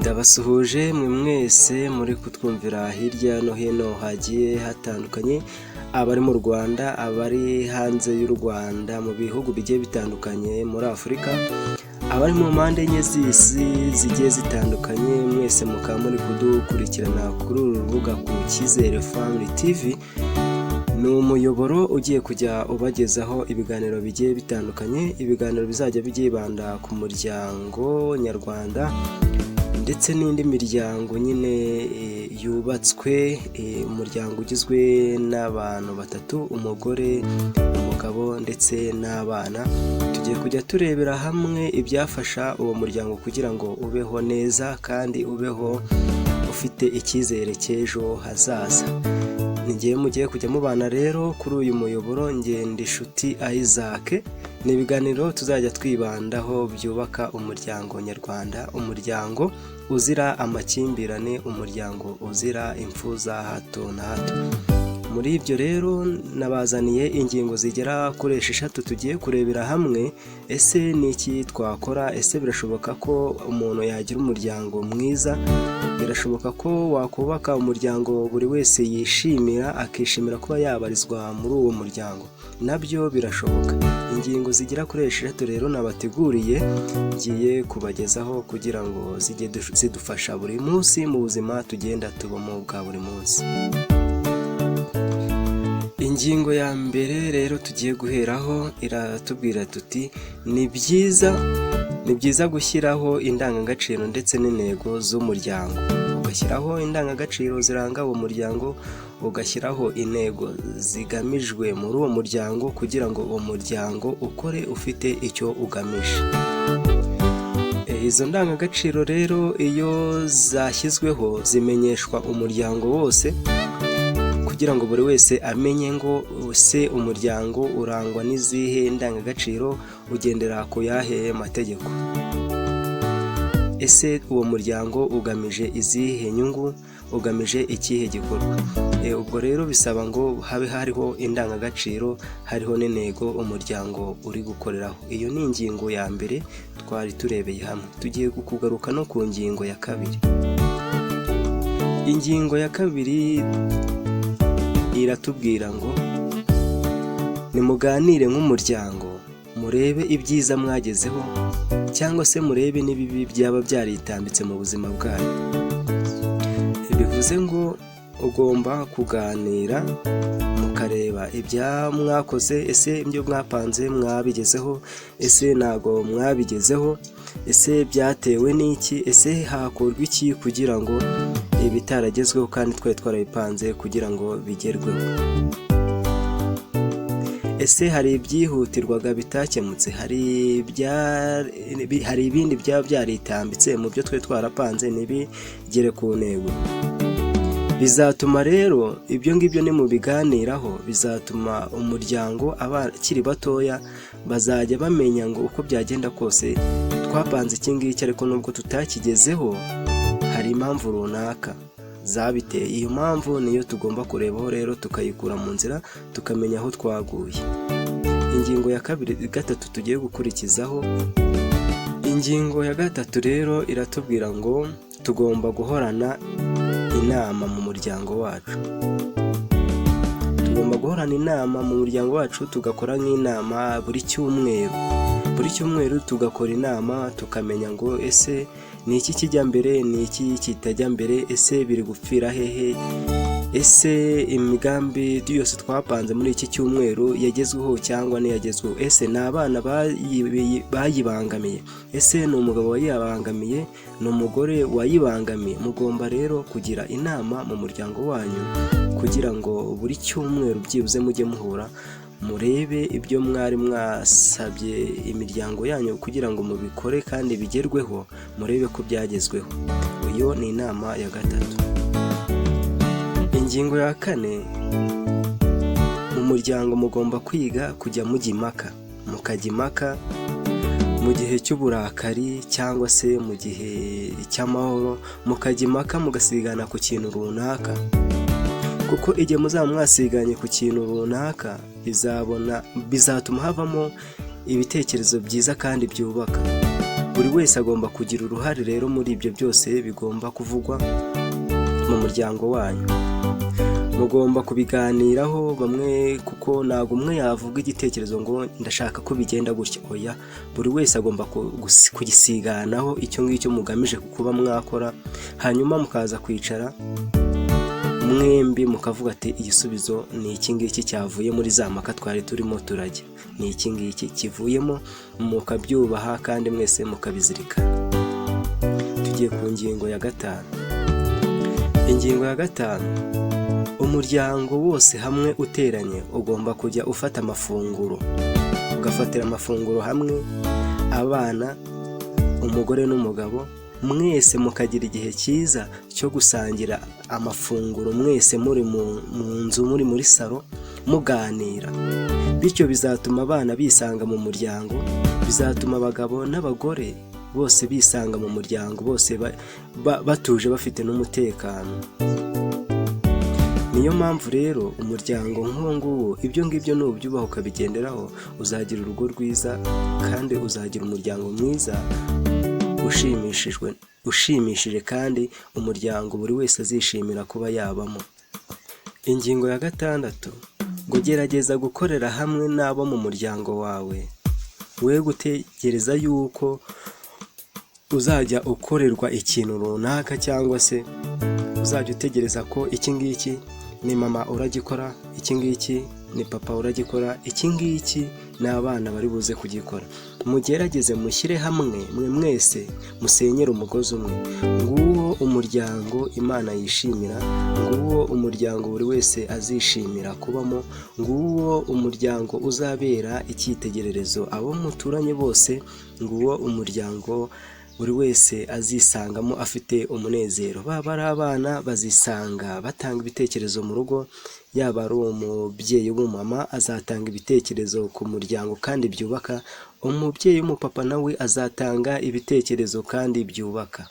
Ndabasuhuje mwe mwese muri kutwumvira hirya no hino hagiye hatandukanye, abari mu Rwanda, abari hanze y'u Rwanda, mu bihugu bigiye bitandukanye muri Afurika, abari mu mpande enye z'isi zigiye zitandukanye, mwese mukaba muri kudukurikirana kuri uru rubuga ku Cyizere Family TV. Ni umuyoboro ugiye kujya ubagezaho ibiganiro bigiye bitandukanye, ibiganiro bizajya byibanda ku muryango nyarwanda ndetse n'indi miryango nyine yubatswe, umuryango ugizwe n'abantu batatu, umugore, umugabo ndetse n'abana. Tugiye kujya turebera hamwe ibyafasha uwo muryango kugira ngo ubeho neza kandi ubeho ufite icyizere cy'ejo hazaza. Nigiye mugiye kujya mubana rero kuri uyu muyoboro. Ngendishuti Isaac. Ni ibiganiro tuzajya twibandaho byubaka umuryango nyarwanda, umuryango uzira amakimbirane, umuryango uzira impfu za hato na hato. Muri ibyo rero nabazaniye ingingo zigera kuri 6 tugiye kurebera hamwe. Ese ni iki twakora? Ese birashoboka ko umuntu yagira umuryango mwiza? Birashoboka ko wakubaka umuryango buri wese yishimira, akishimira kuba yabarizwa muri uwo muryango? Nabyo birashoboka. Ingingo zigera kuri 6 rero nabateguriye ngiye kubagezaho kugira ngo zijye zidufasha buri munsi mu buzima tugenda tubamo bwa buri munsi. Ingingo ya mbere rero tugiye guheraho iratubwira tuti ni byiza gushyiraho indangagaciro ndetse n'intego z'umuryango. Ugashyiraho indangagaciro ziranga uwo muryango, ugashyiraho intego zigamijwe muri uwo muryango kugira ngo uwo muryango ukore ufite icyo ugamije. Izo ndangagaciro rero iyo zashyizweho zimenyeshwa umuryango wose kugira ngo buri wese amenye ngo se umuryango urangwa n'izihe ndangagaciro, ugendera ku yahe mategeko. Ese uwo muryango ugamije izihe nyungu, ugamije ikihe gikorwa? Ubwo rero bisaba ngo habe hariho indangagaciro, hariho n'intego umuryango uri gukoreraho. Iyo ni ingingo ya mbere twari turebeye hamwe. Tugiye kugaruka no ku ngingo ya kabiri. Ingingo ya kabiri iratubwira ngo nimuganire nk'umuryango, murebe ibyiza mwagezeho cyangwa se murebe n'ibibi byaba byaritambitse mu buzima bwanyu. Bivuze ngo ugomba kuganira mukareba ibya mwakoze, ese ibyo mwapanze mwabigezeho, ese ntago mwabigezeho, ese byatewe n'iki, ese hakorwa iki kugira ngo ibitaragezweho kandi twari twarabipanze kugira ngo bigerweho. Ese hari ibyihutirwaga bitakemutse, hari ibindi byaba byaritambitse mu byo twari twarapanze ntibigere ku ntego. Bizatuma rero ibyo ngibyo ni mu biganiraho, bizatuma umuryango abakiri batoya bazajya bamenya ngo uko byagenda kose twapanze iki ngiki, ariko nubwo tutakigezeho hari impamvu runaka zabiteye. Iyo mpamvu niyo tugomba kurebaho rero tukayikura mu nzira, tukamenya aho twaguye. Ingingo ya gatatu tugiye gukurikizaho. Ingingo ya gatatu rero iratubwira ngo tugomba guhorana inama mu muryango wacu. Tugomba guhorana inama mu muryango wacu, tugakora nk'inama buri cyumweru tugakora inama, tukamenya ngo ese ni iki kijya mbere, ni iki kitajya mbere, ese biri gupfira hehe, ese imigambi yose twapanze muri iki cyumweru yagezweho cyangwa ntiyagezweho, ese ni abana bayibangamiye, ese ni umugabo wayibangamiye, ni umugore wayibangamiye. Mugomba rero kugira inama mu muryango wanyu kugira ngo buri cyumweru byibuze mujye muhura, murebe ibyo mwari mwasabye imiryango yanyu kugira ngo mubikore kandi bigerweho, murebe ko byagezweho. Iyo ni inama ya gatatu. Ingingo ya 4, mu muryango mugomba kwiga kujya mujya impaka mu gihe cy'uburakari cyangwa se mu gihe cy'amahoro, mukajya impaka mugasigana ku kintu runaka, kuko igihe muzaba mwasiganye ku kintu runaka bizatuma havamo ibitekerezo byiza kandi byubaka. buri wese agomba kugira uruhare rero muri ibyo byose bigomba kuvugwa mu muryango wanyu. Mugomba kubiganiraho bamwe, kuko ntabwo umwe yavuga igitekerezo ngo ndashaka ko bigenda gutya. Oya, buri wese agomba kugisiganaho icyo ngicyo mugamije kuba mwakora, hanyuma mukaza kwicara mwembi mukavuga ati igisubizo ni iki ngiki cyavuye muri za mpaka twari turimo turajya, ni iki ngiki kivuyemo, mukabyubaha kandi mwese mukabizirikana. Tugiye ku ngingo ya 5. Ingingo ya 5, umuryango wose hamwe uteranye ugomba kujya ufata amafunguro, ugafatira amafunguro hamwe, abana, umugore n'umugabo, mwese mukagira igihe cyiza cyo gusangira amafunguro, mwese muri mu nzu, muri muri salo muganira. Bityo bizatuma abana bisanga mu muryango, bizatuma abagabo n'abagore bose bisanga mu muryango, bose batuje bafite n'umutekano. Niyo mpamvu rero umuryango nk'uwo nguwo, ibyo ngibyo nubyubaha ukabigenderaho, uzagira urugo rwiza kandi uzagira umuryango mwiza ushimishije, kandi umuryango buri wese azishimira kuba yabamo. Ingingo ya 6, ngo gerageza gukorera hamwe n'abo mu muryango wawe, we gutegereza yuko uzajya ukorerwa ikintu runaka, cyangwa se uzajya utegereza ko iki ngiki ni mama uragikora, iki ngiki ni papa uragikora, iki ngiki n'abana bari buze kugikora. Mugerageze mushyire hamwe, mwe mwese musenyere umugozi umwe. Nguwo umuryango Imana yishimira, nguwo umuryango buri wese azishimira kubamo, nguwo umuryango uzabera icyitegererezo abo muturanye bose, nguwo umuryango buri wese azisangamo afite umunezero. Baba ari abana bazisanga batanga ibitekerezo mu rugo, yaba ari umubyeyi w'umumama azatanga ibitekerezo ku muryango kandi byubaka, umubyeyi w'umupapa nawe azatanga ibitekerezo kandi byubaka.